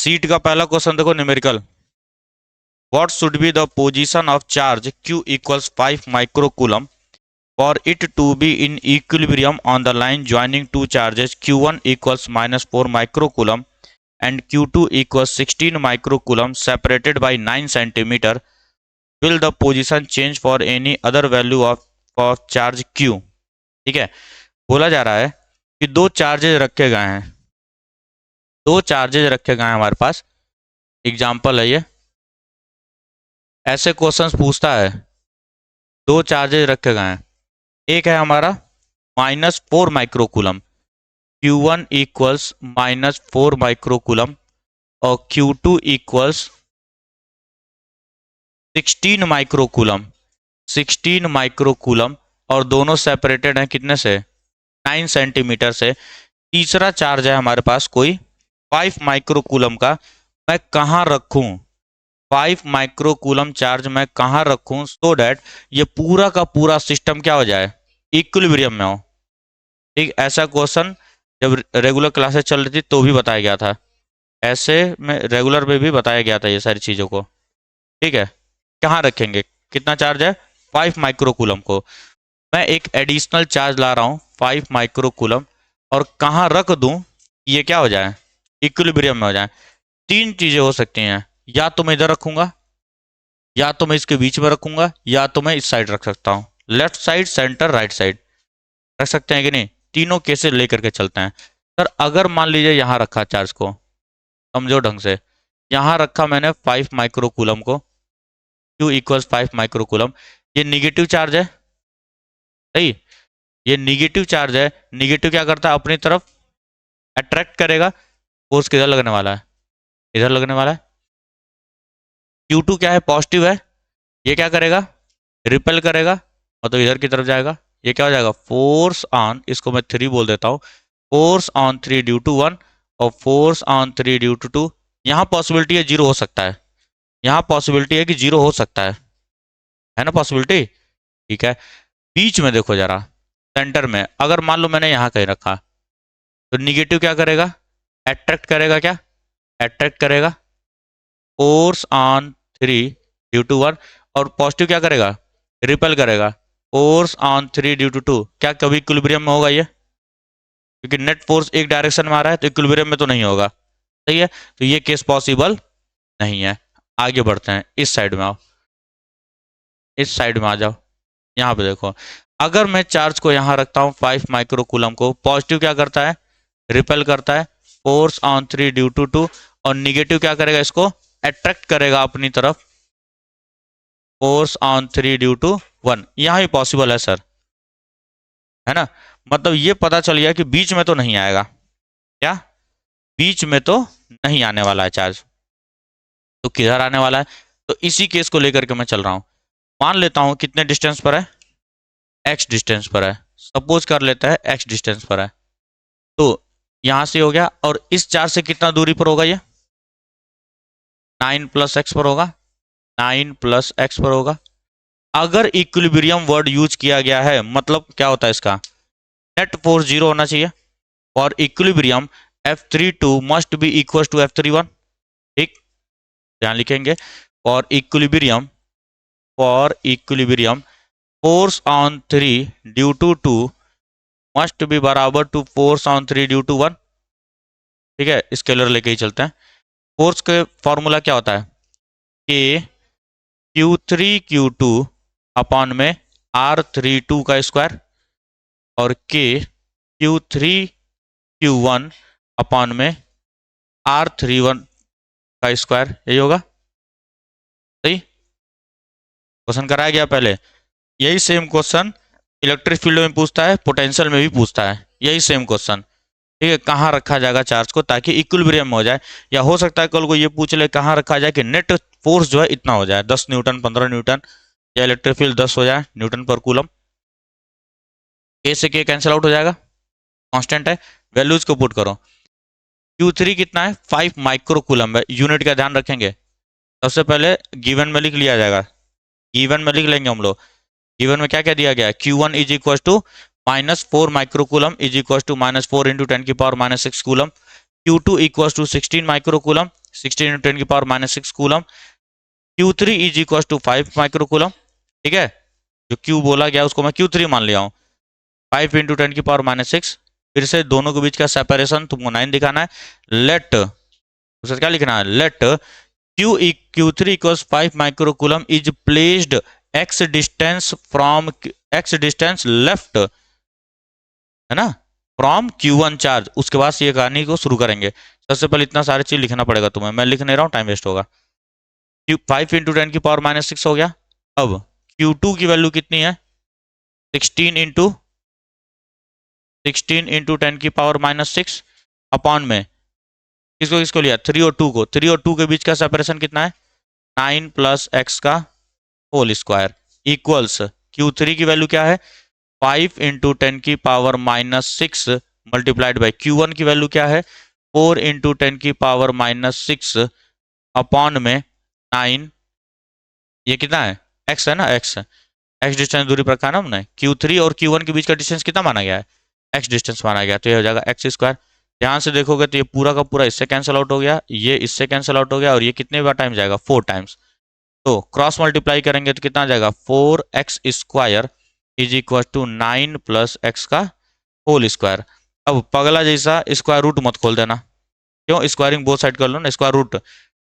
Seat का पहला question देखो, numerical. What should be the position of charge q equals 5 microcoulomb for it to be in equilibrium on the line joining two charges q1 equals minus 4 microcoulomb and q2 equals 16 microcoulomb separated by 9 centimeter. Will the position change for any other value of charge q? ठीक है, बोला जा रहा है कि दो charges रखे गए हैं, दो चार्जेज रखे गए हैं हमारे पास। एग्जाम्पल है ये, ऐसे क्वेश्चंस पूछता है। दो चार्जेज रखे गए हैं, एक है हमारा -4 माइक्रोकूलम, Q1 इक्वल्स -4 माइक्रोकूलम और Q2 इक्वल्स 16 माइक्रोकूलम, 16 माइक्रोकूलम, और दोनों सेपरेटेड हैं कितने से, 9 सेंटीमीटर से। तीसरा चार्ज है हमारे पास कोई 5 माइक्रोकूलम का, मैं कहाँ रखूं, 5 माइक्रोकूलम चार्ज मैं कहाँ रखूं सो डैट ये पूरा का पूरा सिस्टम क्या हो जाए, इक्विलिब्रियम में हो। ठीक, ऐसा क्वेश्चन जब रेगुलर क्लासेस चल रही थी तो भी बताया गया था, ऐसे में रेगुलर में भी बताया गया था ये सारी चीज़ों को। ठीक है, कहाँ रखेंगे, कितना चार्ज है, 5 माइक्रोकूलम को, मैं एक एडिशनल चार्ज ला रहा हूँ 5 माइक्रोकूलम, और कहाँ रख दूँ ये क्या हो जाए, इक्विलिब्रियम में हो जाए। तीन चीज़ें हो सकती हैं, या तो मैं इधर रखूँगा, या तो मैं इसके बीच में रखूँगा, या तो मैं इस साइड रख सकता हूँ, left side, centre, right side रख सकते हैं कि नहीं। तीनों केसेस लेकर के चलते हैं। सर अगर मान लीजिए यहाँ रखा चार्ज को, समझो ढंग से, यहाँ रखा मैंने 5 माइक्रोकूलम को, Q इक्वल्स 5 माइक्रोकूलम, ये निगेटिव चार्ज है, सही, ये निगेटिव चार्ज है। निगेटिव क्या करता है, अपनी तरफ अट्रैक्ट करेगा, फोर्स किधर लगने वाला है, इधर लगने वाला है। Q2 क्या है, पॉजिटिव है, ये क्या करेगा, रिपेल करेगा, मतलब इधर की तरफ जाएगा। ये क्या हो जाएगा, फोर्स ऑन, इसको मैं 3 बोल देता हूँ, फोर्स ऑन 3 ड्यू टू 1 और फोर्स ऑन 3 ड्यू टू 2। यहाँ पॉसिबिलिटी है जीरो हो सकता है, यहाँ पॉसिबिलिटी है कि जीरो हो सकता है ना पॉसिबिलिटी। ठीक है, बीच में देखो जरा, सेंटर में अगर मान लो मैंने यहाँ कहीं रखा, तो निगेटिव क्या करेगा, अट्रैक्ट करेगा, क्या अट्रैक्ट करेगा, फोर्स ऑन 3 ड्यू टू 1, और पॉजिटिव क्या करेगा, रिपेल करेगा, फोर्स ऑन 3 ड्यू टू 2। क्या कभी इक्विलिब्रियम में होगा ये, क्योंकि नेट फोर्स एक डायरेक्शन में आ रहा है तो इक्विलिब्रियम में तो नहीं होगा, सही है, तो ये केस पॉसिबल नहीं है। आगे बढ़ते हैं, इस साइड में आओ, इस साइड में आ जाओ, यहाँ पे देखो, अगर मैं चार्ज को यहाँ रखता हूँ 5 माइक्रोकूलम को, पॉजिटिव क्या करता है, रिपेल करता है, फोर्स ऑन 3 ड्यू टू 2, और निगेटिव क्या करेगा, इसको अट्रैक्ट करेगा अपनी तरफ, फोर्स ऑन 3 ड्यू टू 1। यहाँ ही पॉसिबल है सर, है ना, मतलब ये पता चल गया कि बीच में तो नहीं आएगा, क्या बीच में तो नहीं आने वाला है चार्ज, तो किधर आने वाला है, तो इसी केस को लेकर के मैं चल रहा हूं। मान लेता हूं कितने डिस्टेंस पर है, x डिस्टेंस पर है, सपोज कर लेता है x डिस्टेंस पर है, तो यहां से हो गया, और इस चार्ज से कितना दूरी पर होगा, ये 9 + x पर होगा, 9 + x पर होगा। अगर इक्विलिब्रियम वर्ड यूज किया गया है, मतलब क्या होता है इसका, नेट फोर्स जीरो होना चाहिए, और equilibrium F32 must be equal to F31। ठीक, ध्यान लिखेंगे, for equilibrium force on 3 due to 2 must be बराबर to force on 3 due to 1। ठीक है, स्केलर लेके ही चलते हैं। फोर्स के फॉर्मूला क्या होता है, K Q3 Q2 अपॉन में R32 का स्क्वायर, और K Q3 Q1 अपॉन में R31 का स्क्वायर, यही होगा, सही। क्वेश्चन कराया गया पहले, यही सेम क्वेश्चन इलेक्ट्रिक फील्ड में पूछता है, पोटेंशियल में भी पूछता है, यही सेम क्वेश्चन। ठीक है, कहाँ रखा जाएगा चार्ज को ताकि इक्विलिब्रियम में हो जाए, या हो सकता है कल को ये पूछ ले कहाँ रखा जाए कि नेट फोर्स जो है इतना हो जाए, 10 न्यूटन, 15 न्यूटन, या इलेक्ट्रिक फील्ड 10 हो जाए न्यूटन पर कूलम। के से के कैंसिल आउट हो जाएगा, कांस्टेंट है, वैल्यूज को पुट करो। Q3 कितना है, 5 माइक्रोकूलम है, यूनिट का ध्यान रखेंगे। सबसे पहले गिवन में लिख लिया जाएगा, गिवन में लिख लेंगे हम लोग। गिवन में क्या क्या दिया गया है, Q1 is equal to -4 microcoulomb is equal to -4 × 10⁻⁻⁶ coulomb, Q2 equal to 16 microcoulomb 16 into 10 की power -6 coulomb. Q3 is equal to 5 micro coulomb. ठीक है, जो Q बोला गया उसको मैं Q3 मान लिया हूँ। 5 इंटू 10 की पावर -6। फिर से दोनों के बीच का सेपरेशन तुमको 9 दिखाना है। लेट, उसे क्या लिखना है, let Q3 equals 5 micro coulomb is placed x distance from x distance left, है ना, फ्रॉम Q1 चार्ज। उसके बाद ये कहानी को शुरू करेंगे। सबसे पहले इतना सारी चीज लिखना पड़ेगा तुम्हें, मैं लिख नहीं रहा हूँ, टाइम वेस्ट होगा। 5 इंटू 10 की पावर -6 हो गया। अब Q2 की वैल्यू कितनी है, 16 इंटू 10 की पावर -6 अपॉन में किसको किसको लिया, 3 और 2 को। 3 और 2 के बीच का सेपरेशन कितना है, 9 प्लस एक्स का होल स्क्वायर इक्वल्स Q3 की वैल्यू क्या है, 5 इंटू 10 की पावर -6 मल्टीप्लाइड बाई Q1 की वैल्यू क्या है, 4 इंटू 10 की पावर -6 अपॉन में 9। ये कितना है, x है ना, x डिस्टेंस दूरी पर रखा ना हमने। Q3 और Q1 के बीच का डिस्टेंस कितना माना गया है, x डिस्टेंस माना गया, तो ये हो जाएगा एक्स स्क्वायर। ध्यान से देखोगे तो ये पूरा का पूरा इससे कैंसिल आउट हो गया, ये इससे कैंसिल आउट हो गया, और ये कितने बार टाइम जाएगा, 4 टाइम्स। तो क्रॉस मल्टीप्लाई करेंगे तो कितना जाएगा, 4x square is equal to 9 plus x का होल स्क्वायर। अब पगला जैसा स्क्वायर रूट मत खोल देना, क्यों, स्क्वायरिंग बोथ साइड कर लो ना, square root,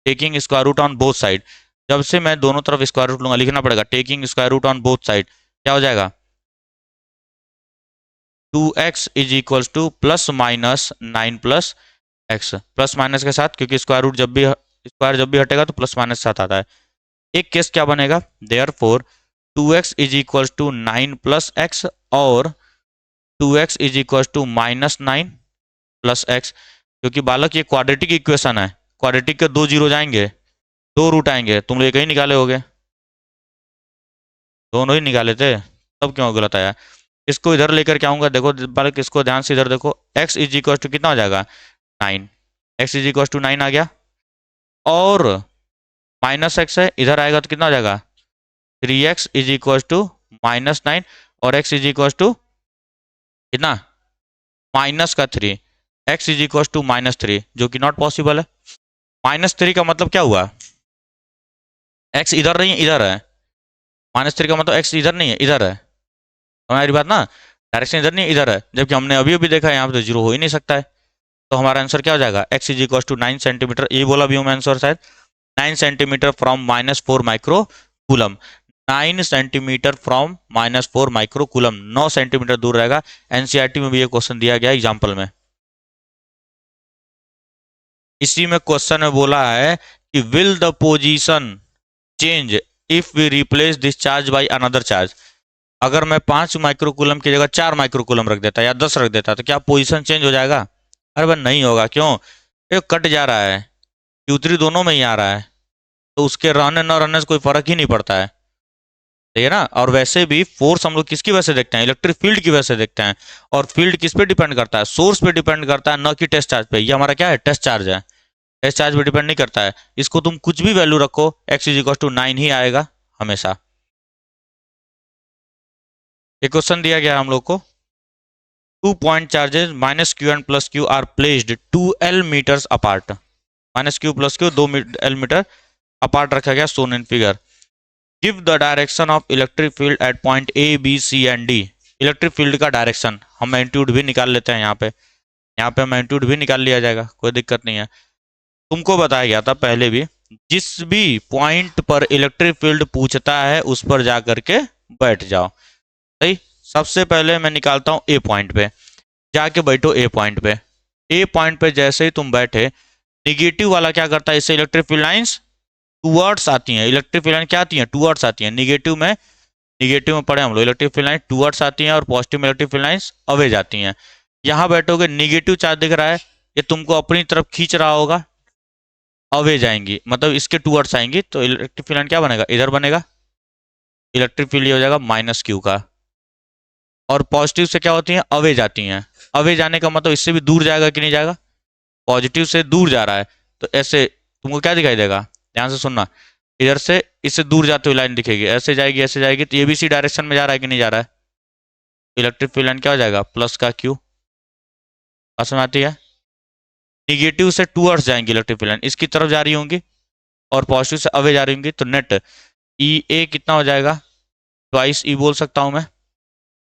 taking square root on both side. जब से मैं दोनों तरफ स्क्वायर रूट लूंगा, लिखना पड़ेगा taking square root on both side, क्या हो जाएगा, 2x is equal to plus minus 9 plus x, plus minus के साथ, क्योंकि स्क्वायर जब भी हटेगा तो प्लस माइनस के साथ आता है। एक केस क्या बनेगा, therefore 2x is equal to 9 plus x और 2x is equal to -9 plus x. क्योंकि बालक ये क्वाड्रेटिक इक्वेशन है, क्वाड्रेटिक के 2 जीरो जाएंगे, 2 रूट आएंगे, तुम लोग एक ही निकाले होगे, दोनों ही निकाले थे, तब क्यों गलत आया। इसको इधर लेकर के आऊंगा, देखो बालक इसको ध्यान से इधर देखो, x इज इक्वल टू कितना हो जाएगा, 9, x इज इक्वल टू 9 आ गया, और माइनस एक्स है, इधर आएगा तो कितना हो जाएगा, 3x इज इक्वल टू -9, और x इज इक्वल टू कितना, -3, x इज इक्वल टू -3, जो कि नॉट पॉसिबल है। -3 का मतलब क्या हुआ, x इधर नहीं है, इधर है। -3 का मतलब x इधर नहीं है, इधर है, हमारी बात ना, डायरेक्शन इधर नहीं इधर है, जबकि हमने अभी अभी देखा है यहाँ पे तो जीरो हो ही नहीं सकता है। तो हमारा आंसर क्या हो जाएगा, x is equal to 9 centimetre, ये बोला भी हूँ मैं आंसर शायद, 9 centimetre from -4 micro coulomb. 9 centimetre from -4 micro coulomb, 9 centimetre दूर रहेगा। एनसीईआरटी में भी ये क्वेश्चन दिया गया एग्जाम्पल में। इसी में क्वेश्चन में बोला है कि will the position change if we replace this charge by another charge. अगर मैं 5 माइक्रोकूलम की जगह 4 माइक्रोकूलम रख देता या 10 रख देता तो क्या पोजीशन चेंज हो जाएगा, अरे भाई नहीं होगा, क्यों, ये कट जा रहा है, Q3 दोनों में ही आ रहा है, तो उसके रहने न रहने से कोई फर्क ही नहीं पड़ता है, सही है ना। और वैसे भी फोर्स हम लोग किसकी वजह से देखते हैं, इलेक्ट्रिक फील्ड की वजह से देखते हैं, और फील्ड किस पे डिपेंड करता है, सोर्स पे डिपेंड करता है, न कि टेस्ट चार्ज पे। ये हमारा क्या है, टेस्ट चार्ज है, टेस्ट चार्ज पे डिपेंड नहीं करता है। इसको तुम कुछ भी वैल्यू रखो, x इज इक्वल टू 9 ही आएगा हमेशा। ये क्वेश्चन दिया गया हम लोग को, 2 point charges -q and +q are placed 2l metres apart, -q +q 2l metre apart रखा गया, shown in figure. Give the direction of electric field at point A B C and D. Electric field का direction हम magnitude भी निकाल लेते हैं, यहाँ पे मैग्नीट्यूड भी निकाल लिया जाएगा, कोई दिक्कत नहीं है। तुमको बताया गया था पहले भी, जिस भी पॉइंट पर इलेक्ट्रिक फील्ड पूछता है उस पर जा करके बैठ जाओ, सही। सबसे पहले मैं निकालता हूँ ए पॉइंट पे, जाके बैठो ए पॉइंट पे। ए पॉइंट पे जैसे ही तुम बैठे, निगेटिव वाला क्या करता है, इससे इलेक्ट्रिक फील्ड लाइंस टूवर्ड्स आती हैं, इलेक्ट्रिक फील्ड लाइन क्या आती हैं, टूवर्ड्स आती हैं। निगेटिव में पढ़े हम लोग, इलेक्ट्रिक फील्ड लाइन टूवर्ड्स आती हैं और पॉजिटिव में इलेक्ट्रिक फील्ड लाइंस अवे जाती हैं। यहाँ बैठोगे, निगेटिव चार्ज दिख रहा है, ये तुमको अपनी तरफ खींच रहा होगा, अवे जाएंगी, मतलब इसके टूवर्ड्स आएंगी, तो इलेक्ट्रिक फील्ड लाइन क्या बनेगा, इधर बनेगा, इलेक्ट्रिक फील्ड ये हो जाएगा -q का। और पॉजिटिव से क्या होती हैं, अवे जाती हैं, अवे जाने का मतलब इससे भी दूर जाएगा कि नहीं जाएगा, पॉजिटिव से दूर जा रहा है, तो ऐसे तुमको क्या दिखाई देगा, ध्यान से सुनना, इधर से इससे दूर जाते हुए लाइन दिखेगी, ऐसे जाएगी, तो ये भी इसी डायरेक्शन में जा रहा है कि नहीं जा रहा है, इलेक्ट्रिक फील्ड लाइन क्या हो जाएगा, प्लस का q। समझ में आती है। निगेटिव से टूवर्ड्स जाएंगी इलेक्ट्रिक फील्ड लाइन, इसकी तरफ जा रही होंगी और पॉजिटिव से अवे जा रही होंगी, तो नेट ई ए कितना हो जाएगा, ट्वाइस ई बोल सकता हूं मैं,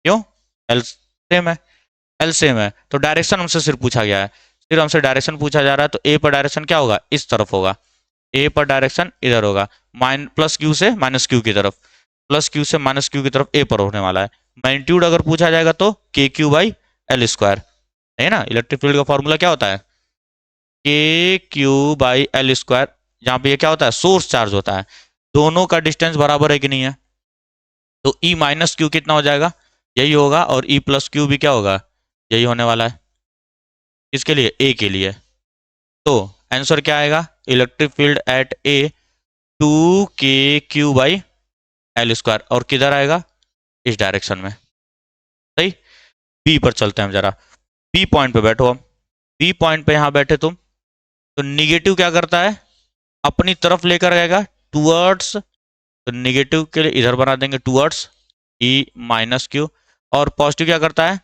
क्यों, एल सेम है, एल सेम है, तो डायरेक्शन हमसे सिर्फ पूछा गया है, सिर्फ हमसे डायरेक्शन पूछा जा रहा है, तो ए पर डायरेक्शन क्या होगा, इस तरफ होगा, ए पर डायरेक्शन इधर होगा, प्लस क्यू से माइनस क्यू की तरफ, प्लस क्यू से माइनस क्यू की तरफ ए पर होने वाला है। मैग्नीट्यूड अगर पूछा जाएगा तो के क्यू बाई एल स्क्वायर, है ना, इलेक्ट्रिक फील्ड का फॉर्मूला क्या होता है, k Q by L square, जहां पे ये क्या होता है, सोर्स चार्ज होता है, दोनों का डिस्टेंस बराबर है कि नहीं है, तो ई माइनस क्यू कितना हो जाएगा, यही होगा, और ई प्लस क्यू भी क्या होगा, यही होने वाला है, किसके लिए, ए के लिए, तो आंसर क्या आएगा, electric field eight A 2 k q by L square, और किधर आएगा, इस डायरेक्शन में, सही। बी पर चलते हैं हम जरा, बी पॉइंट पे बैठो, हम बी पॉइंट पे यहां बैठे तुम, तो निगेटिव क्या करता है, अपनी तरफ लेकर आएगा टूवर्ड्स, तो निगेटिव के लिए इधर बना देंगे टूवर्ड्स ई माइनस क्यू, और पॉजिटिव क्या करता है,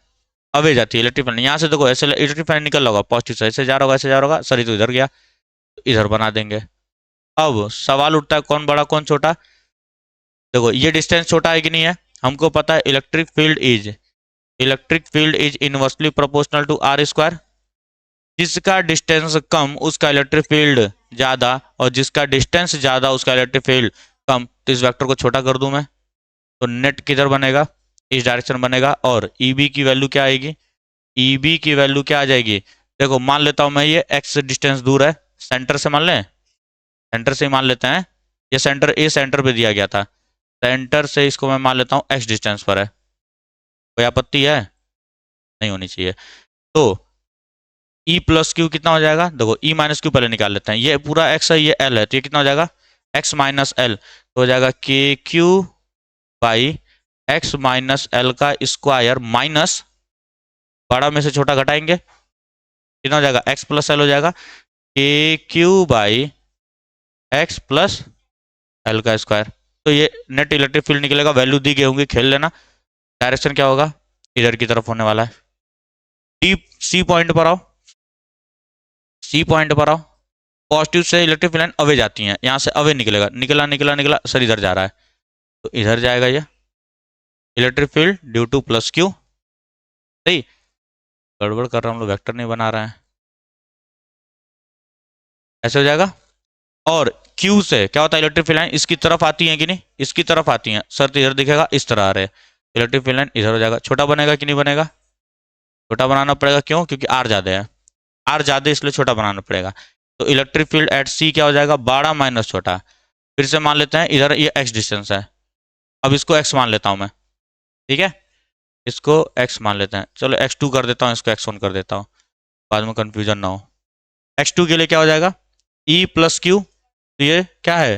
अवे जाती है इलेक्ट्रिक फील्ड, यहाँ से देखो ऐसे इलेक्ट्रिक फील्ड निकल रहा होगा, पॉजिटिव से ऐसे जा रहा होगा, ऐसे जा रहा होगा, सॉरी तो इधर गया, तो इधर बना देंगे। अब सवाल उठता है कौन बड़ा कौन छोटा, देखो ये डिस्टेंस छोटा है कि नहीं है, हमको पता है electric field is inversely proportional to r square, जिसका डिस्टेंस कम उसका इलेक्ट्रिक फील्ड ज्यादा, और जिसका डिस्टेंस ज्यादा उसका इलेक्ट्रिक फील्ड कम, तो इस वेक्टर को छोटा कर दूं मैं, तो नेट किधर बनेगा, इस डायरेक्शन बनेगा, और ई बी की वैल्यू क्या आएगी, ई बी की वैल्यू क्या आ जाएगी, देखो मान लेता हूं मैं ये एक्स डिस्टेंस दूर है, सेंटर से मान लें, सेंटर से ही मान लेते हैं, ये सेंटर ए सेंटर पे दिया गया था, सेंटर से इसको मैं मान लेता हूँ एक्स डिस्टेंस पर है, कोई आपत्ति है, नहीं होनी चाहिए, तो ई प्लस क्यू कितना हो जाएगा, देखो ई माइनस क्यू पहले निकाल लेते हैं, ये पूरा एक्स है ये एल है, तो ये कितना हो जाएगा, एक्स माइनस एल, तो हो जाएगा के Q by x minus l का स्क्वायर, माइनस बड़ा में से छोटा घटाएंगे, कितना हो जाएगा, एक्स प्लस एल हो जाएगा, के Q by x plus l का स्क्वायर, तो ये नेट इलेक्ट्रिक फील्ड निकलेगा, वैल्यू दी गई होंगी, खेल लेना, डायरेक्शन क्या होगा, इधर की तरफ होने वाला है। डी सी पॉइंट पर आओ, सी पॉइंट पर आओ, पॉजिटिव से इलेक्ट्रिक फील्ड लाइन अवे जाती हैं, यहाँ से अवे निकलेगा, निकला निकला निकला सर इधर जा रहा है, तो इधर जाएगा ये electric field due two plus Q, सही, गड़बड़ कर रहा हूँ, हम लोग वेक्टर नहीं बना रहे हैं, ऐसे हो जाएगा, और Q से क्या होता है, इलेक्ट्रिक फील्ड लाइन इसकी तरफ आती है कि नहीं, इसकी तरफ आती है, सर तो इधर दिखेगा, इस तरह आ रहे हैं, इलेक्ट्रिक फील्ड लाइन इधर हो जाएगा, छोटा बनेगा कि नहीं बनेगा, छोटा बनाना पड़ेगा, क्यों, क्योंकि आर ज्यादा है, आर ज्यादा इसलिए छोटा बनाना पड़ेगा, तो इलेक्ट्रिक फील्ड एट सी क्या हो जाएगा, बड़ा माइनस छोटा, फिर से मान लेते हैं इधर ये एक्स डिस्टेंस है, अब इसको एक्स मान लेता हूं मैं, ठीक है, इसको एक्स मान लेते हैं, चलो एक्स टू कर देता हूँ, इसको एक्स वन कर देता हूँ, बाद में कंफ्यूजन ना हो, एक्स टू के लिए क्या हो जाएगा, ई प्लस क्यू, तो ये क्या है,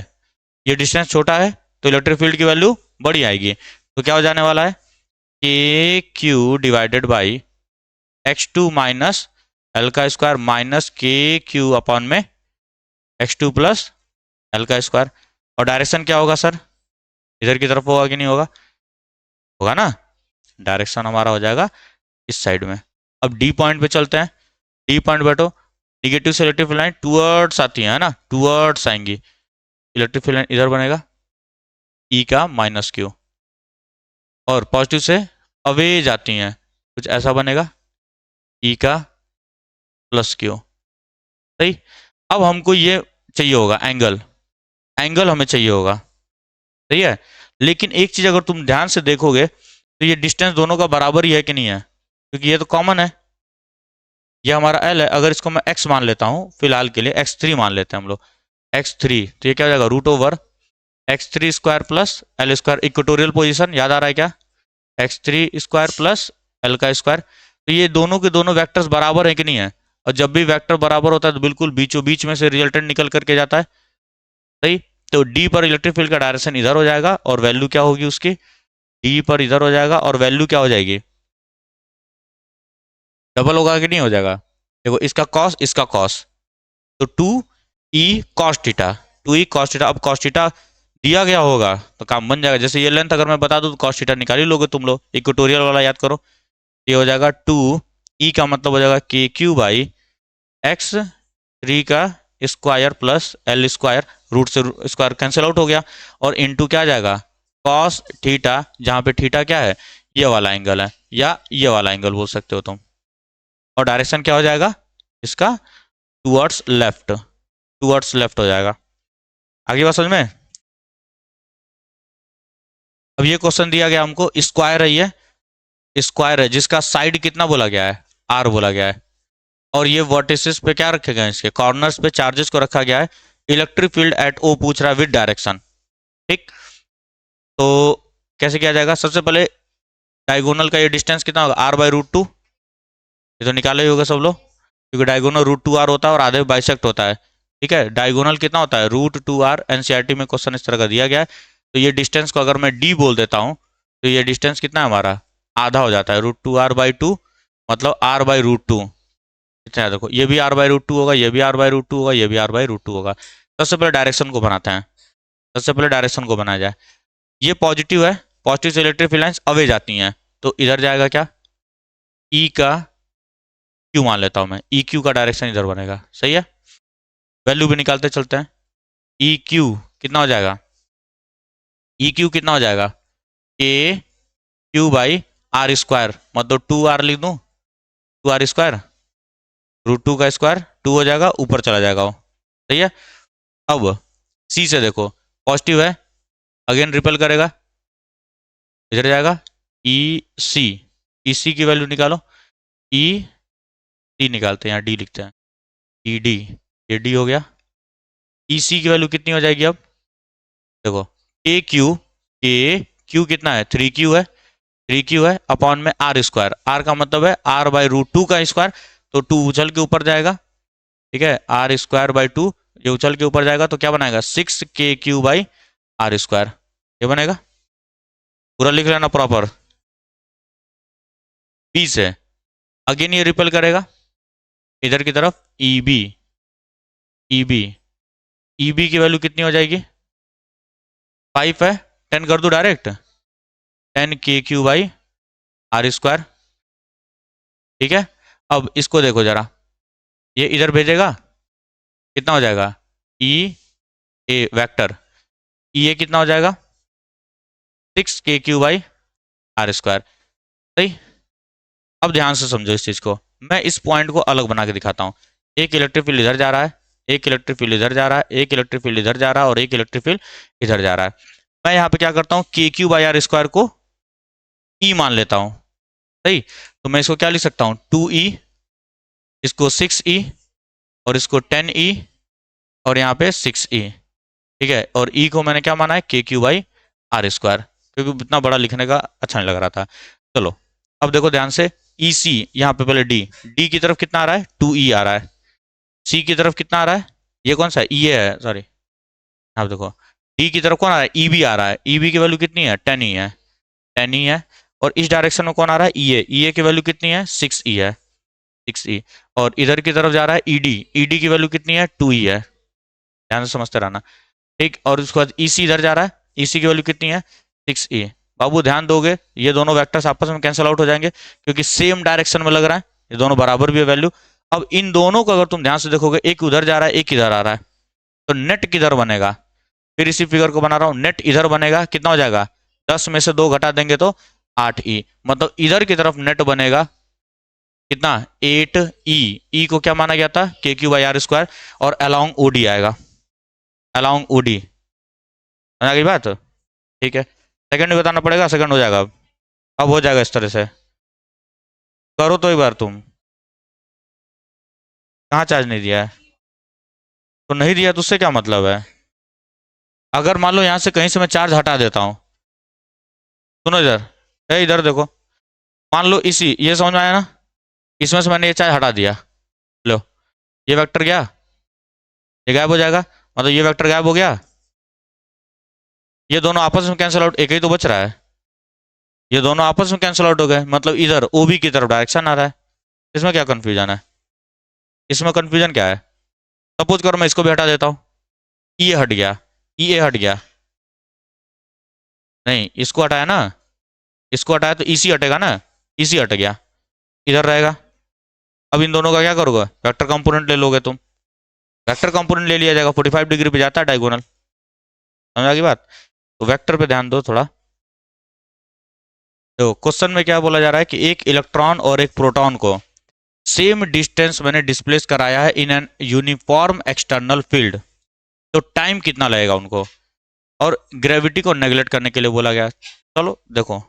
ये डिस्टेंस छोटा है, तो इलेक्ट्रिक फील्ड की वैल्यू बड़ी आएगी, तो क्या हो जाने वाला है, k q divided by x two minus l का square, minus k q upon में एक्स टू प्लस एल का स्क्वायर, और डायरेक्शन क्या होगा सर, इधर की तरफ होगा कि नहीं होगा, होगा ना, डायरेक्शन हमारा हो जाएगा इस साइड में। अब डी पॉइंट पे चलते हैं, डी पॉइंट बैठो, निगेटिव से इलेक्ट्रिक फील्ड लाइन टूवर्ड्स आती है ना, टूवर्ड्स आएंगी, इलेक्ट्रिक फील्ड लाइन इधर बनेगा ई का माइनस क्यू, और पॉजिटिव से अवे जाती हैं, कुछ ऐसा बनेगा ई का प्लस क्यू, सही। अब हमको ये चाहिए होगा एंगल, एंगल हमें चाहिए होगा, सही है, लेकिन एक चीज अगर तुम ध्यान से देखोगे तो ये डिस्टेंस दोनों का बराबर ही है कि नहीं है, क्योंकि ये तो कॉमन है, ये हमारा एल है, अगर इसको मैं एक्स मान लेता हूँ फिलहाल के लिए, एक्स थ्री मान लेते हैं हम लोग, एक्स थ्री, तो ये क्या हो जाएगा, root over x three square plus l square, equatorial position याद आ रहा है क्या, x three square plus l का स्क्वायर, तो ये दोनों के दोनों वेक्टर्स बराबर है कि नहीं है, और जब भी वेक्टर बराबर होता है तो बिल्कुल बीचों बीच में से रिजल्टेंट निकल करके जाता है, सही, तो डी पर इलेक्ट्रिक फील्ड का डायरेक्शन इधर हो जाएगा, और वैल्यू क्या होगी उसकी, डी पर इधर हो जाएगा, और वैल्यू क्या हो जाएगी, डबल होगा कि नहीं हो जाएगा, देखो इसका कॉस इसका कॉस, तो two e cos theta, two e cos theta, अब कॉस थीटा दिया गया होगा तो काम बन जाएगा, जैसे ये लेंथ अगर मैं बता दूं तो कॉस थीटा निकाल ही लोगे तुम लोग, इक्वेटोरियल वाला याद करो, ये हो जाएगा टू ई का मतलब हो जाएगा के क्यू बाई एक्स 3 का square plus l square, root से स्क्वायर कैंसिल आउट हो गया, और इनटू क्या आ जाएगा कॉस थीटा, जहाँ पे थीटा क्या है ये वाला एंगल है, या ये वाला एंगल बोल सकते हो तुम। और डायरेक्शन क्या हो जाएगा इसका, टूवर्ड्स लेफ्ट हो जाएगा। आगे बात समझ में। अब ये क्वेश्चन दिया गया हमको, स्क्वायर है, ये स्क्वायर है जिसका साइड कितना बोला गया है, आर बोला गया है, और ये वर्टिसेस पे क्या रखे गए हैं, इसके कॉर्नर्स पे चार्जेस को रखा गया है। इलेक्ट्रिक फील्ड एट ओ पूछ रहा है विद डायरेक्शन। ठीक, तो कैसे किया जाएगा, सबसे पहले डायगोनल का ये डिस्टेंस कितना होगा, r/√2, ये तो निकाले ही होगा सब लोग, क्योंकि डायगोनल √2r होता है और आधे बाइसेक्ट होता है। ठीक है, डायगोनल कितना होता है √2r, एनसीईआरटी में क्वेश्चन इस तरह का दिया गया है। तो ये डिस्टेंस को अगर मैं d बोल देता हूँ तो ये डिस्टेंस कितना है हमारा, आधा हो जाता है, √2r/2, मतलब r/√2। कितना, देखो ये भी r/√2 होगा, ये भी r/√2 होगा, ये भी r/√2 होगा। सबसे पहले डायरेक्शन को बनाते हैं, सबसे पहले डायरेक्शन को बनाया जाए। ये पॉजिटिव है, पॉजिटिव से इलेक्ट्रिक फील्ड लाइंस अवे जाती हैं, तो इधर जाएगा क्या, ई का क्यू मान लेता हूं मैं, ई क्यू का डायरेक्शन इधर बनेगा, सही है। वैल्यू भी निकालते चलते हैं, ई क्यू कितना हो जाएगा, ई क्यू कितना हो जाएगा, के क्यू/r², मतलब 2r लिख दूं, 2r², √2 का स्क्वायर 2 हो जाएगा, ऊपर चला जाएगा वो, सही है। अब सी से देखो, पॉजिटिव है, अगेन रिपल करेगा, इधर जाएगा, ई सी, ई सी की वैल्यू निकालो, ई सी निकालते हैं, यहाँ डी लिखते हैं, ई डी, ये डी हो गया। ई सी की वैल्यू कितनी हो जाएगी अब, देखो के क्यू कितना है, 3q है, 3q है अपॉन में r², r का मतलब है r/√2 का स्क्वायर, तो 2 उछल के ऊपर जाएगा, ठीक है, r²/2, ये उछल के ऊपर जाएगा तो क्या बनाएगा 6kq/r², ये बनेगा, पूरा लिख लेना प्रॉपर। बी से अगेन ये रिपल करेगा इधर की तरफ, ईबी, ईबी, ईबी की वैल्यू कितनी हो जाएगी, 5 है, 10 कर दो डायरेक्ट, 10kq/r², ठीक है। अब इसको देखो जरा, ये इधर भेजेगा, कितना हो जाएगा, ई ए वेक्टर, ई ए कितना हो जाएगा 6kq/r², सही। अब ध्यान से समझो इस चीज को, मैं इस पॉइंट को अलग बना के दिखाता हूँ। एक इलेक्ट्रिक फील्ड इधर जा रहा है, एक इलेक्ट्रिक फील्ड इधर जा रहा है, एक इलेक्ट्रिक फील्ड इधर जा रहा है, और एक इलेक्ट्रिक फील्ड इधर जा रहा है। मैं यहाँ पे क्या करता हूँ, kq/r² को ई मान लेता हूँ, सही। तो मैं इसको क्या लिख सकता हूँ, 2e, इसको 6e, और इसको 10e, और यहाँ पे 6e, ठीक है। और e को मैंने क्या माना है, kq/r², क्योंकि इतना बड़ा लिखने का अच्छा नहीं लग रहा था। चलो अब देखो ध्यान से, ई सी, यहाँ पे पहले डी, डी की तरफ कितना आ रहा है, 2e आ रहा है, सी की तरफ कितना आ रहा है, ये कौन सा ई है, सॉरी, अब देखो डी की तरफ कौन आ रहा है, ई बी आ रहा है, ई बी की वैल्यू कितनी है, 10e है, 10e है। और इस डायरेक्शन में कौन आ रहा है, ई ए की वैल्यू कितनी है, 6e है, 6e। और इधर की तरफ जा रहा है ईडी, ईडी की वैल्यू कितनी है, 2e है, ध्यान से समझते रहना, ठीक। और उसके बाद ईसी इधर जा रहा है, ईसी की वैल्यू कितनी है, 6e। बाबू ध्यान दोगे, ये दोनों वेक्टर्स आपस में कैंसिल आउट हो जाएंगे, क्योंकि सेम डायरेक्शन में लग रहा है, ये दोनों बराबर भी है वैल्यू। अब इन दोनों को अगर तुम ध्यान से देखोगे, एक उधर जा रहा है, एक इधर आ रहा है, तो नेट किधर बनेगा, फिर इसी फिगर को बना रहा हूं, नेट इधर बनेगा, कितना हो जाएगा, 10 में से 2 घटा देंगे तो 8e, मतलब इधर की तरफ नेट बनेगा कितना, 8e। ई को क्या माना गया था, kq/r², और अलोंग ओडी आएगा, अलोंग ओडी, समझ आ गई बात, ठीक है। सेकंड भी बताना पड़ेगा, सेकंड हो जाएगा, अब हो जाएगा इस तरह से, करो तो एक बार तुम, कहाँ चार्ज नहीं दिया है, तो नहीं दिया तो उससे क्या मतलब है। अगर मान लो यहाँ से कहीं से मैं चार्ज हटा देता हूँ, सुनो इधर, इधर देखो, मान लो इसी, ये समझ में आया ना, इसमें से मैंने ये चार्ज हटा दिया, लो ये वेक्टर गया, ये गायब हो जाएगा, मतलब ये वेक्टर गायब हो गया, ये दोनों आपस में कैंसिल आउट, एक ही तो बच रहा है, ये दोनों आपस में कैंसिल आउट हो गए, मतलब इधर ओबी की तरफ डायरेक्शन आ रहा है। इसमें क्या कंफ्यूजन है, इसमें कंफ्यूजन क्या है, सपोज करो मैं इसको भी हटा देता हूँ, ये हट गया, ई ए हट गया, नहीं इसको हटाया ना, इसको हटाया तो इसी हटेगा ना, इसी हट गया, इधर रहेगा। अब इन दोनों का क्या करोगे, वेक्टर कंपोनेंट ले लोगे तुम। वेक्टर कंपोनेंट ले लिया जाएगा, 45 डिग्री पे जाता है डायगोनल, समझ आ गई बात। तो वेक्टर पे ध्यान दो थोड़ा। तो क्वेश्चन में क्या बोला जा रहा है कि एक इलेक्ट्रॉन और एक प्रोटॉन को सेम डिस्टेंस मैंने डिस्प्लेस कराया है in an uniform external field, तो टाइम कितना लगेगा उनको, और ग्रेविटी को नेगलेक्ट करने के लिए बोला गया। चलो देखो,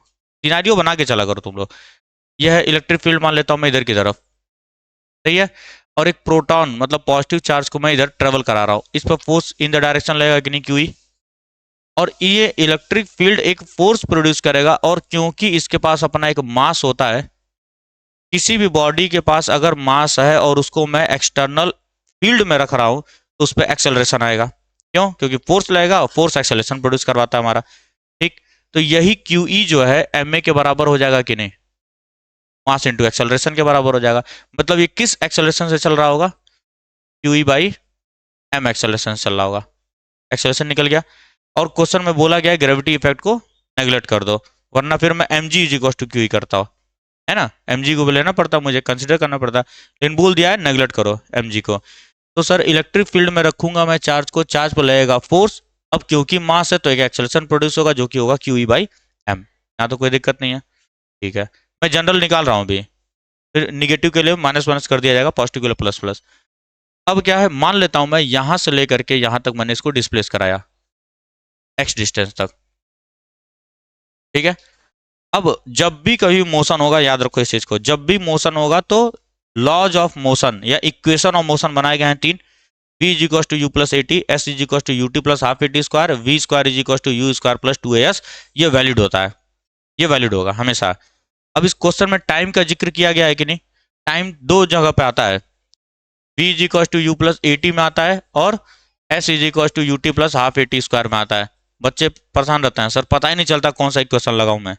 सिनेरियो बना के चला करो तुम लोग। यह है इलेक्ट्रिक फील्ड, मान लेता हूं मैं इधर की तरफ, सही है, और एक प्रोटॉन मतलब पॉजिटिव चार्ज को मैं इधर ट्रेवल करा रहा हूं, इस पर फोर्स इन द डायरेक्शन लगेगा कि नहीं, क्यू। और ये इलेक्ट्रिक फील्ड एक फोर्स प्रोड्यूस करेगा, और क्योंकि इसके पास अपना एक मास होता है, किसी भी बॉडी के पास अगर मास है और उसको मैं एक्सटर्नल फील्ड में रख रहा हूं, तो उस पर एक्सेलरेशन आएगा। क्यों? क्योंकि फोर्स लगेगा और फोर्स एक्सेलरेशन प्रोड्यूस करवाता है हमारा। ठीक, तो यही क्यू ई जो है एम ए के बराबर हो जाएगा कि नहीं, मास इंटू एक्सेलरेशन के बराबर हो जाएगा। मतलब ये किस एक्सेलरेशन से चल रहा होगा, q e by m acceleration से चल रहा होगा। एक्सेलरेशन निकल गया, और क्वेश्चन में बोला गया है ग्रेविटी इफेक्ट को नेगलेक्ट कर दो, वरना फिर मैं m g is equal to q e करता हूँ, है ना, एम जी को भी लेना पड़ता, मुझे कंसिडर करना पड़ता, लेकिन बोल दिया है नेगलेक्ट करो एम जी को। तो सर इलेक्ट्रिक फील्ड में रखूंगा मैं चार्ज को, चार्ज पर लगेगा फोर्स, अब क्योंकि मास है तो एक एक्सेलरेशन प्रोड्यूस होगा जो कि होगा क्यू ई बाई एम। यहाँ तो कोई दिक्कत नहीं है, ठीक है। मैं जनरल निकाल रहा हूँ अभी, फिर निगेटिव के लिए माइनस माइनस कर दिया जाएगा, पॉजिटिव के लिए प्लस प्लस। अब क्या है, मान लेता हूं मैं यहां से लेकर के यहां तक मैंने इसको डिस्प्लेस कराया एक्स डिस्टेंस तक, ठीक है। अब जब भी कभी मोशन होगा, याद रखो इस चीज को, जब भी मोशन होगा तो लॉज ऑफ मोशन या इक्वेशन ऑफ मोशन बनाए गए हैं तीन। v is equal to u plus a t, s is equal to u t plus half a t square, v square is equal to u square plus two a s. ये valid होता है, ये valid होगा हमेशा। अब इस question में time का जिक्र किया गया है कि नहीं, टाइम दो जगह पे आता है, v is equal to u plus a t में आता है, और s is equal to u t plus half a t square में आता है। बच्चे परेशान रहते हैं, सर पता ही नहीं चलता कौन सा इक्वेशन लगाऊं मैं।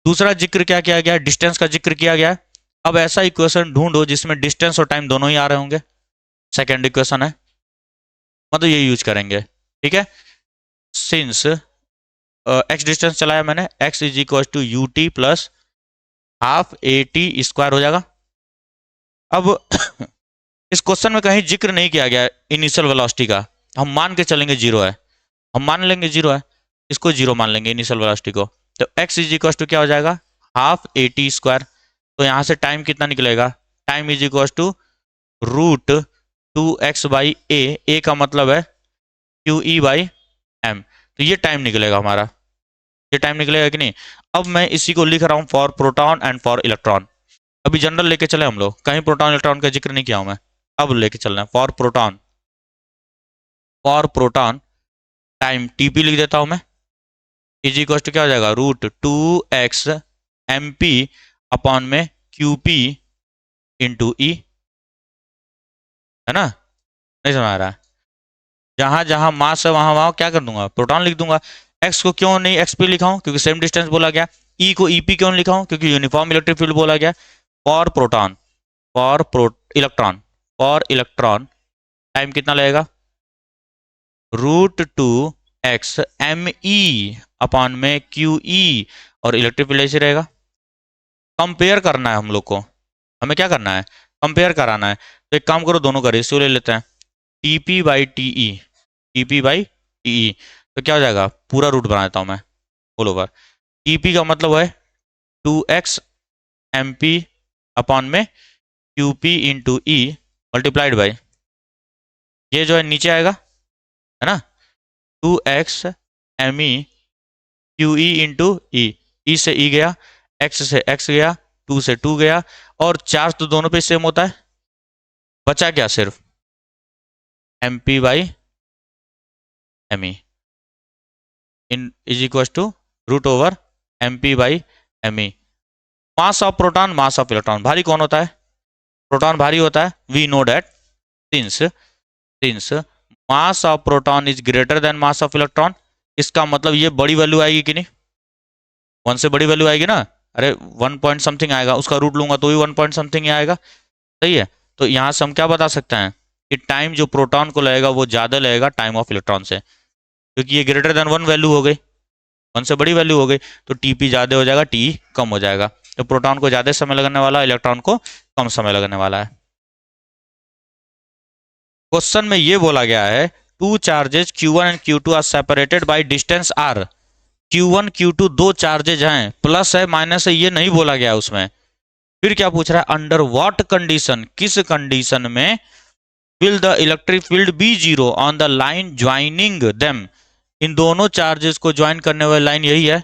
दूसरा जिक्र क्या किया गया, डिस्टेंस का जिक्र किया गया। अब ऐसा इक्वेशन ढूंढो जिसमें डिस्टेंस और टाइम दोनों ही आ रहे होंगे, सेकेंड इक्वेशन है, मतलब ये यूज करेंगे, ठीक है। सिंस एक्स डिस्टेंस चलाया मैंने, x is equal to u t plus half a t square हो जाएगा। अब इस क्वेश्चन में कहीं जिक्र नहीं किया गया इनिशियल वेलोसिटी का, हम मान के चलेंगे जीरो है, हम मान लेंगे जीरो है, इसको जीरो मान लेंगे इनिशियल वेलोसिटी को। तो x इज इक्वल टू क्या हो जाएगा, हाफ ए टी स्क्वायर। तो यहाँ से टाइम कितना निकलेगा, time is equal to root two X by A का मतलब है क्यू ई बाई एम। तो ये टाइम निकलेगा हमारा, ये टाइम निकलेगा कि नहीं। अब मैं इसी को लिख रहा हूँ for proton and for electron. अभी जनरल लेके चले हम लोग, कहीं प्रोटॉन इलेक्ट्रॉन का जिक्र नहीं किया हूं मैं, अब लेके चलना है for proton. For proton time TP लिख देता हूं मैं, इज इक्वल टू क्या हो जाएगा, root two x M P upon में क्यू पी इंटू ई, है ना, नहीं समझ आ रहा है। जहां जहां मास है वहां वहां क्या कर दूंगा, प्रोटॉन लिख दूंगा। एक्स को क्यों नहीं एक्स पी लिखा हूं, क्योंकि सेम डिस्टेंस बोला गया। ई को ईपी क्यों लिखा हूं, क्योंकि यूनिफॉर्म इलेक्ट्रिक फील्ड बोला गया। For proton, for electron, for electron time कितना लगेगा, root two x M e upon में क्यू ई, और इलेक्ट्रिक फील्ड ऐसे रहेगा। कंपेयर करना है हम लोग को, हमें क्या करना है, कंपेयर कराना है। तो एक काम करो, दोनों का रेशियो ले लेते हैं, T P by T E, T P by T E. तो क्या हो जाएगा, पूरा रूट बना देता हूं मैं ऑल ओवर। टी पी का मतलब है two x M P upon में Q P into E multiplied by, ये जो है नीचे आएगा, है ना, two x M E Q E into E से ई गया, एक्स से एक्स गया, टू से टू गया, और चार्ज तो दोनों पे सेम होता है, बचा क्या सिर्फ m p by m e in is equal to root over m p by m e. Mass of proton, mass of electron, भारी कौन होता है, प्रोटॉन भारी होता है, we know that. Since since mass of proton is greater than mass of electron, इसका मतलब ये बड़ी वैल्यू आएगी कि नहीं, वन से बड़ी वैल्यू आएगी ना, अरे वन पॉइंट समथिंग आएगा, उसका रूट लूंगा तो भी वन पॉइंट समथिंग ही आएगा, सही है। तो यहाँ से हम क्या बता सकते हैं कि टाइम जो प्रोटॉन को लगेगा वो ज्यादा लगेगा टाइम ऑफ इलेक्ट्रॉन से, क्योंकि ये ग्रेटर देन वन वैल्यू हो गई, वन से बड़ी वैल्यू हो गई, तो टी पी ज्यादा हो जाएगा, टी कम हो जाएगा। तो प्रोटॉन को ज़्यादा समय लगने वाला है, इलेक्ट्रॉन को कम समय लगने वाला है। क्वेश्चन में ये बोला गया है two charges Q1 and Q2 are separated by distance r। Q1 Q2 दो चार्जेज हैं, प्लस है माइनस है ये नहीं बोला गया उसमें। फिर क्या पूछ रहा है, अंडर व्हाट कंडीशन, किस कंडीशन में will the electric field be zero on the line joining them. इन दोनों चार्जेस को ज्वाइन करने वाली लाइन यही है,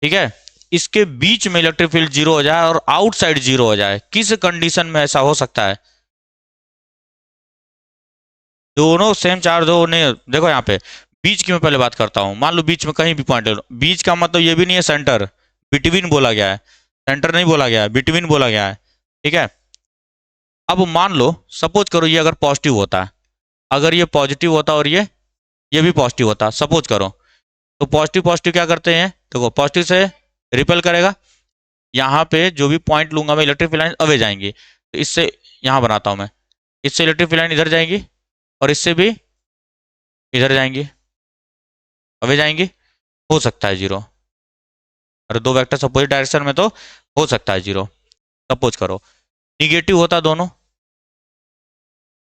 ठीक है। इसके बीच में इलेक्ट्रिक फील्ड जीरो हो जाए और आउटसाइड जीरो हो जाए, किस कंडीशन में ऐसा हो सकता है। दोनों सेम चार्ज हो नहीं, देखो यहाँ पे बीच की मैं पहले बात करता हूँ। मान लो बीच में कहीं भी पॉइंट ले लो, बीच का मतलब ये भी नहीं है सेंटर, बिटवीन बोला गया है, सेंटर नहीं बोला गया है, बिटवीन बोला गया है, ठीक है। अब मान लो सपोज करो ये अगर पॉजिटिव होता है, अगर ये पॉजिटिव होता और ये भी पॉजिटिव होता, सपोज करो, तो पॉजिटिव पॉजिटिव क्या करते हैं, देखो पॉजिटिव से रिपेल करेगा, यहाँ पे जो भी पॉइंट लूंगा मैं इलेक्ट्रिक फील्ड लाइन अवे जाएंगी, तो इससे यहाँ बनाता हूँ मैं, इससे इलेक्ट्रिक फील्ड लाइन इधर जाएंगी और इससे भी इधर जाएंगी, अवे जाएंगी, हो सकता है जीरो। अरे दो वेक्टर अपोजिट डायरेक्शन में तो हो सकता है जीरो। सपोज करो निगेटिव होता दोनों,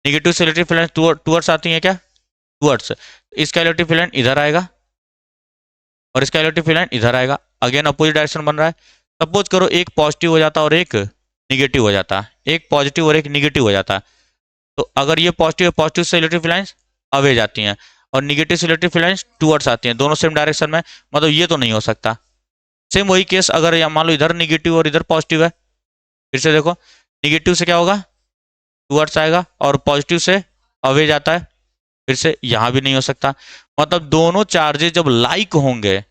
निगेटिव से इलेक्ट्रिक फील्ड लाइन टूवर्ड्स आती है क्या, टूवर्ड्स, इसका इलेक्ट्रिक फील्ड लाइन इधर आएगा और इसका इलेक्ट्रिक फील्ड लाइन इधर आएगा, अगेन अपोजिट डायरेक्शन बन रहा है। सपोज करो एक पॉजिटिव हो जाता और एक निगेटिव हो जाता, एक पॉजिटिव और एक निगेटिव हो जाता, तो अगर ये पॉजिटिव है, पॉजिटिव से इलेक्ट्रिक फील्ड लाइंस अवे जाती हैं और निगेटिव से इलेक्ट्रिक फील्ड लाइंस टूवर्ड्स आती हैं, दोनों सेम डायरेक्शन में, मतलब ये तो नहीं हो सकता। सेम वही केस अगर या मान लो इधर निगेटिव और इधर पॉजिटिव है, फिर से देखो निगेटिव से क्या होगा, टूवर्ड्स आएगा और पॉजिटिव से अवे जाता है, फिर से यहां भी नहीं हो सकता। मतलब दोनों चार्जेज जब लाइक होंगे,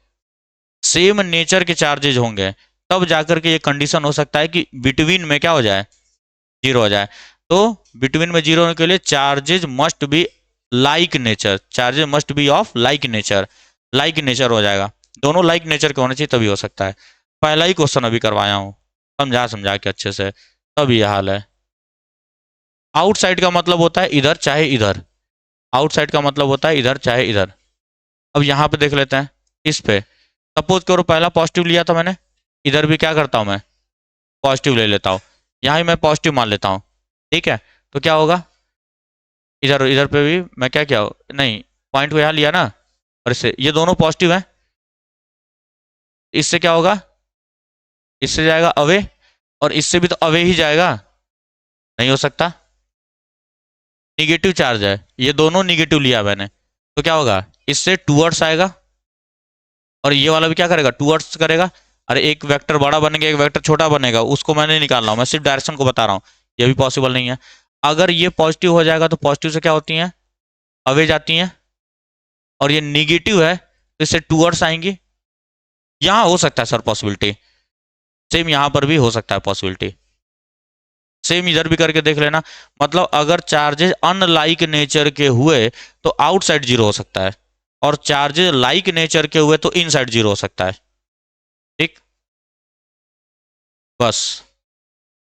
सेम नेचर के चार्जेज होंगे, तब जाकर के ये कंडीशन हो सकता है कि बिटवीन में क्या हो जाए, जीरो हो जाए। तो बिटवीन में जीरो होने के लिए charges must be like nature, charges must be of like nature, like nature हो जाएगा, दोनों लाइक नेचर के होने चाहिए तभी हो सकता है। पहला ही क्वेश्चन अभी करवाया हूँ, समझा समझा के अच्छे से, तब ये हाल है। आउटसाइड का मतलब होता है इधर चाहे इधर, आउटसाइड का मतलब होता है इधर चाहे इधर। अब यहाँ पे देख लेते हैं इस पे, सपोज करो पहला पॉजिटिव लिया था मैंने, इधर भी क्या करता हूँ मैं, पॉजिटिव ले लेता हूँ, यहाँ ही मैं पॉजिटिव मान लेता हूँ, ठीक है। तो क्या होगा, इधर इधर पे भी मैं क्या किया, नहीं पॉइंट को यहाँ लिया ना, और इससे ये दोनों पॉजिटिव हैं, इससे क्या होगा, इससे जाएगा अवे और इससे भी तो अवे ही जाएगा, नहीं हो सकता, निगेटिव चार्ज है, ये दोनों निगेटिव लिया मैंने, तो क्या होगा, इससे टूवर्ड्स आएगा और ये वाला भी क्या करेगा, टूवर्ड्स करेगा। अरे एक वेक्टर बड़ा बनेगा एक वेक्टर छोटा बनेगा, उसको मैं नहीं निकाल रहा हूँ, मैं सिर्फ डायरेक्शन को बता रहा हूँ, ये भी पॉसिबल नहीं है। अगर ये पॉजिटिव हो जाएगा तो पॉजिटिव से क्या होती हैं, अवे जाती हैं, और ये निगेटिव है तो इससे टूवर्ड्स आएंगी। यहाँ हो सकता है सर पॉसिबिलिटी, सेम यहाँ पर भी हो सकता है पॉसिबिलिटी, सेम इधर भी करके देख लेना। मतलब अगर चार्जेस अनलाइक नेचर के हुए तो आउटसाइड जीरो हो सकता है, और चार्जेस लाइक नेचर के हुए तो इनसाइड जीरो हो सकता है, ठीक, बस।